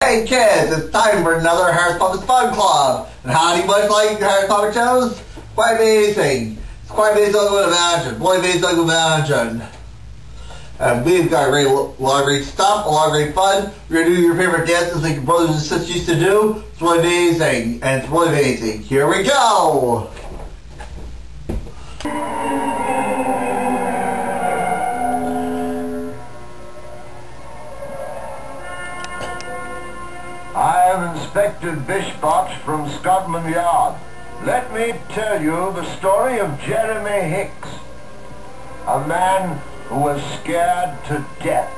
Hey kids, it's time for another Harris Puppets Fun Club. And how do you much like Harris Puppet shows? Quite amazing. It's quite amazing like you would imagine. Quite amazing like you would imagine. And we've got a lot of great stuff, a lot of great fun. We're going to do your favorite dances like your brothers and sisters used to do. It's really amazing. And it's really amazing. Here we go! I am Inspector Bishbot from Scotland Yard. Let me tell you the story of Jeremy Hicks, a man who was scared to death.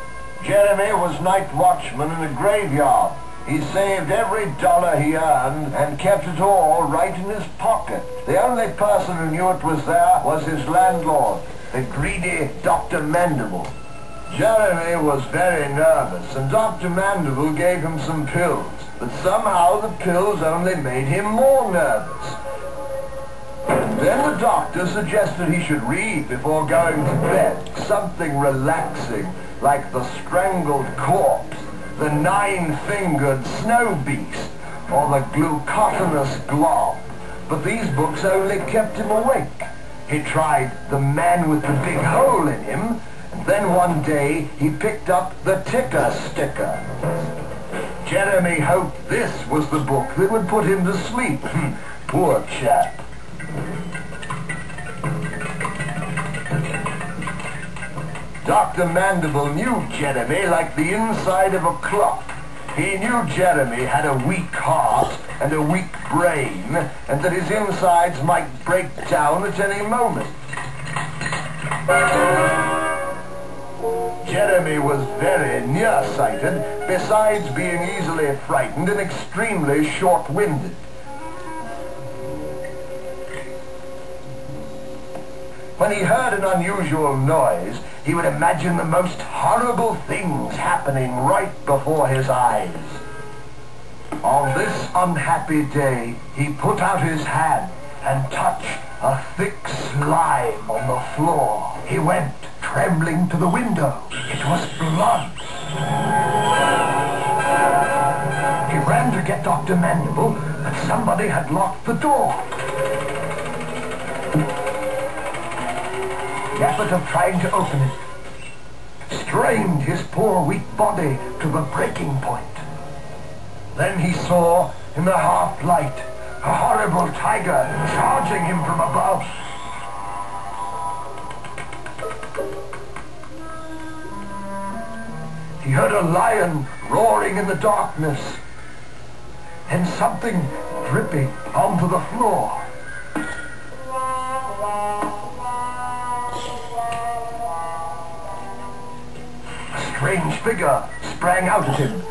Jeremy was night watchman in a graveyard. He saved every dollar he earned and kept it all right in his pocket. The only person who knew it was there was his landlord, the greedy Dr. Mandible. Jeremy was very nervous, and Dr. Mandible gave him some pills, but somehow the pills only made him more nervous. Then the doctor suggested he should read before going to bed, something relaxing, like The Strangled Corpse, The Nine-Fingered Snow Beast, or The Glucotinous Glob. But these books only kept him awake. He tried The Man with the Big Hole in Him, and then one day he picked up The Ticker Sticker. Jeremy hoped this was the book that would put him to sleep. Poor chap. Dr. Mandible knew Jeremy like the inside of a clock. He knew Jeremy had a weak heart and a weak brain, and that his insides might break down at any moment. Jeremy was very nearsighted, besides being easily frightened and extremely short-winded. When he heard an unusual noise, he would imagine the most horrible things happening right before his eyes. On this unhappy day, he put out his hand and touched a thick slime on the floor. He went trembling to the window. It was blood. He ran to get Dr. Mandible, but somebody had locked the door. The effort of trying to open it strained his poor weak body to the breaking point. Then he saw, in the half light, a horrible tiger charging him from above. He heard a lion roaring in the darkness, and something dripping onto the floor. A strange figure sprang out at him.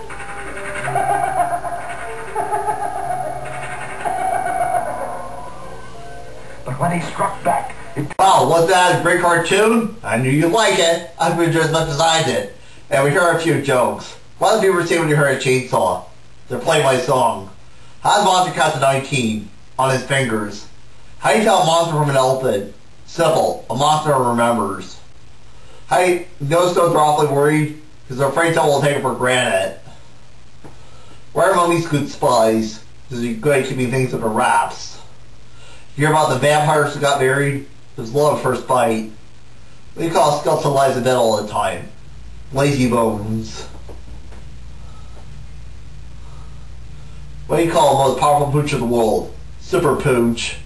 But when he struck back, Wow, wasn't that a great cartoon? I knew you'd like it. I enjoyed it as much as I did. And we heard a few jokes. What did you ever say when you heard a chainsaw? They're playing my song. How does Monster count to 19 on his fingers? How do you tell a monster from an elephant? Simple. A monster remembers. How do you know stones are awfully worried? Because they're afraid someone will take it for granted. Why are mummies good spies? Because you're good at keeping things under wraps. You hear about the vampires who got married? It was love at first bite. What do you call a skeleton lies in bed all the time? Lazy bones. What do you call the most powerful pooch in the world? Super pooch.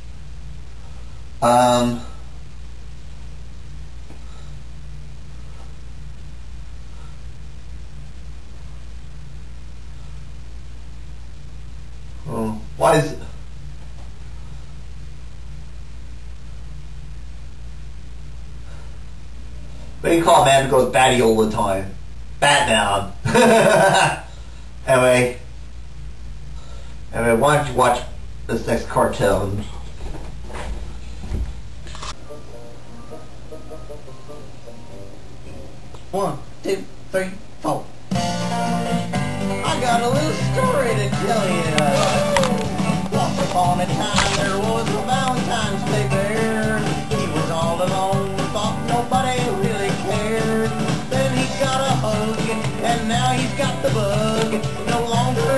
Why is... What do you call a man who goes batty all the time? Batman. Anyway, why don't you watch this next cartoon? One, two, three, four. I got a little story to tell you. Once upon a time there was a Valentine's Day bear. He was all alone, thought nobody really cared. Then he got a hug, and now he's got the bug. No longer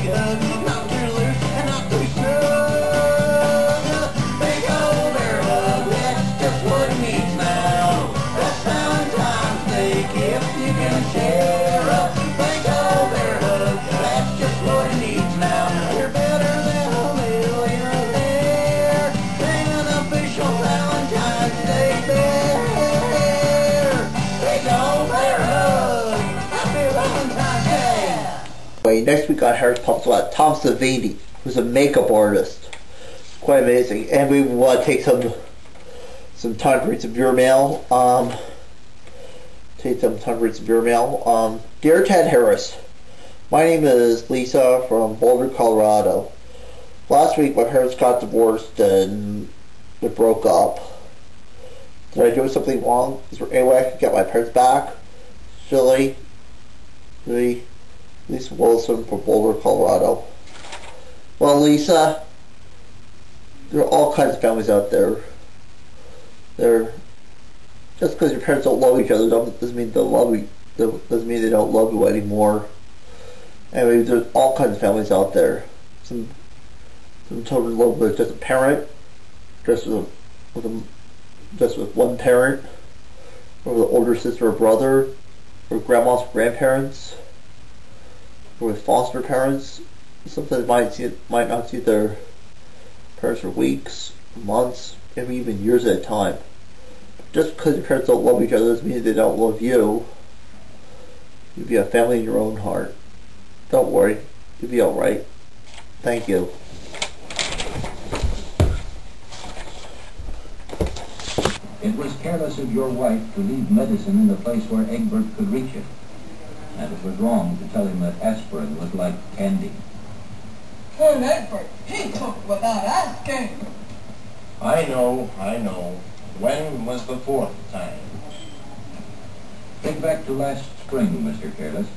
good, not too loose and not too smooth. Big old bear hug, that's just what it needs now. That's Valentine's Day gift you can share. Big old bear hug, that's just what it needs now. You're better than a millionaire there. Than an official Valentine's Day bear. Big old bear hug, happy Valentine's Day. Next we got Harris Pups about Tom Savini, who's a makeup artist. Quite amazing. And we want to take some time to read some viewer mail. Dear Ted Harris, my name is Lisa from Boulder, Colorado. Last week my parents got divorced and we broke up. Did I do something wrong? Is there any way I can get my parents back? Silly. Lisa Wilson from Boulder, Colorado. Well, Lisa, there are all kinds of families out there. Just because your parents don't love each other doesn't mean they don't love you anymore. Anyway, there's all kinds of families out there. Some children love with just a parent, just with one parent, or with an older sister or brother, or grandma's grandparents, or with foster parents. Sometimes might not see their parents for weeks, months, maybe even years at a time. Just because your parents don't love each other doesn't mean they don't love you. You'll be a family in your own heart. Don't worry, you'll be alright. Thank you. It was careless of your wife to leave medicine in the place where Egbert could reach it. And it was wrong to tell him that aspirin was like candy. Poor Egbert, he took without asking. I know. When was the fourth time? Think back to last spring, Mr. Careless.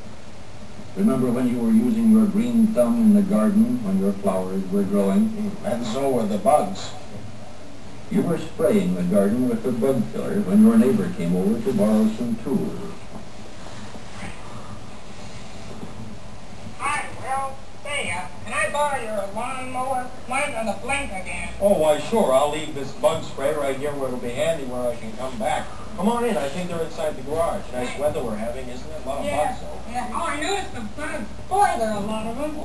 Remember when you were using your green thumb in the garden when your flowers were growing? And so were the bugs. You were spraying the garden with the bug killer when your neighbor came over to borrow some tools. Hi, Will. There. Can I borrow your lawnmower? Mine's on the blink again. Oh, why sure. I'll leave this bug spray right here where it'll be handy where I can come back. Come on in. I think they're inside the garage. Nice weather we're having, isn't it? A lot of bugs, though. Yeah. Oh, I noticed the bugs. Boy, there are a lot of them.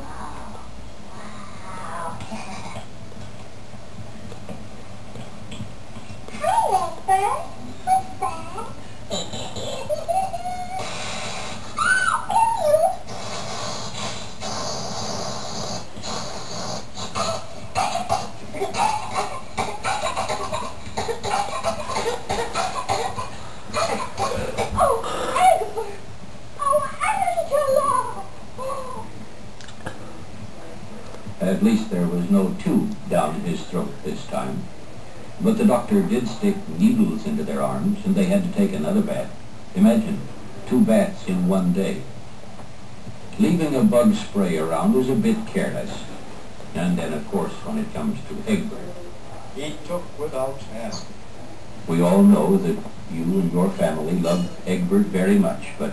Hi, Egbert. What's At least there was no tube down his throat this time. But the doctor did stick needles into their arms, and they had to take another bath. Imagine, 2 baths in one day. Leaving a bug spray around was a bit careless. And then, of course, when it comes to Egbert. He took without asking. We all know that you and your family love Egbert very much, but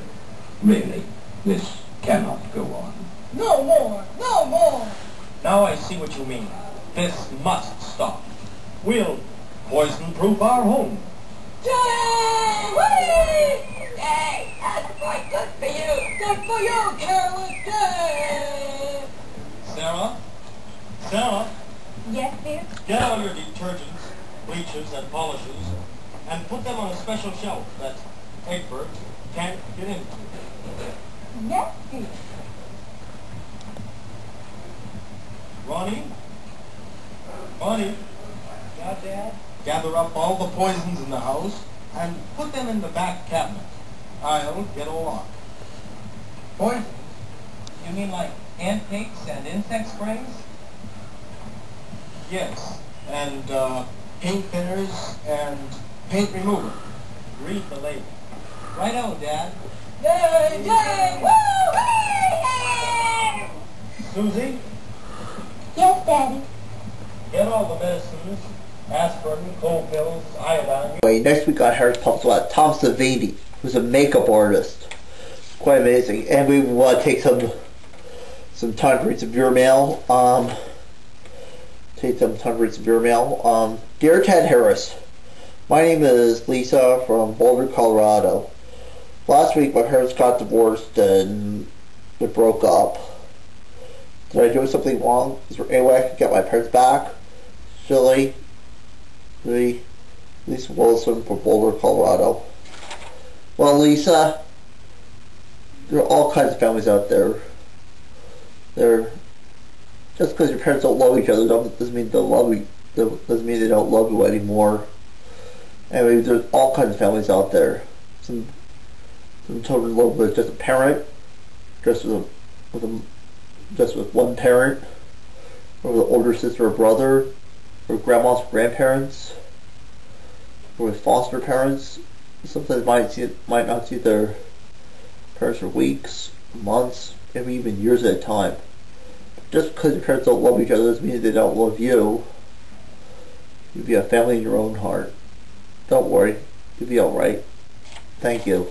really, this cannot go on. No more. No more. Now I see what you mean. This must stop. We'll poison-proof our home. Yay! Whee! Yay! That's quite good for you. Good for you, Careless Day. Sarah, Yes, dear? get all your detergents, bleaches, and polishes, and put them on a special shelf that Egbert can't get into. Yes, dear. Ronnie? Yeah, Dad? Gather up all the poisons in the house and put them in the back cabinet. I'll get a lock. Poison? You mean like ant picks and insect sprays? Yes, and paint thinners and paint remover. Read the label. Righto, Dad. Yay! Yay! Woo! Susie, Yes, Daddy. get all the medicines, aspirin, cold pills, iodine. Next we got Harris Pups about Tom Savini, who's a makeup artist. Quite amazing. And we want to take some time to read some viewer mail. Take some time to read some viewer mail. Dear Ted Harris, my name is Lisa from Boulder, Colorado. Last week my parents got divorced and we broke up. Did I do something wrong? Is there any way I can get my parents back? Silly. Lisa Wilson from Boulder, Colorado. Well, Lisa, there are all kinds of families out there. Just because your parents don't love each other doesn't mean doesn't mean they don't love you anymore. Anyway, there's all kinds of families out there. Some children live with just a parent, just with one parent, or with an older sister or brother, or grandma's grandparents, or with foster parents. Sometimes might not see their parents for weeks, months, maybe even years at a time. Just because your parents don't love each other doesn't mean they don't love you. You'll be a family in your own heart. Don't worry, you'll be alright. Thank you.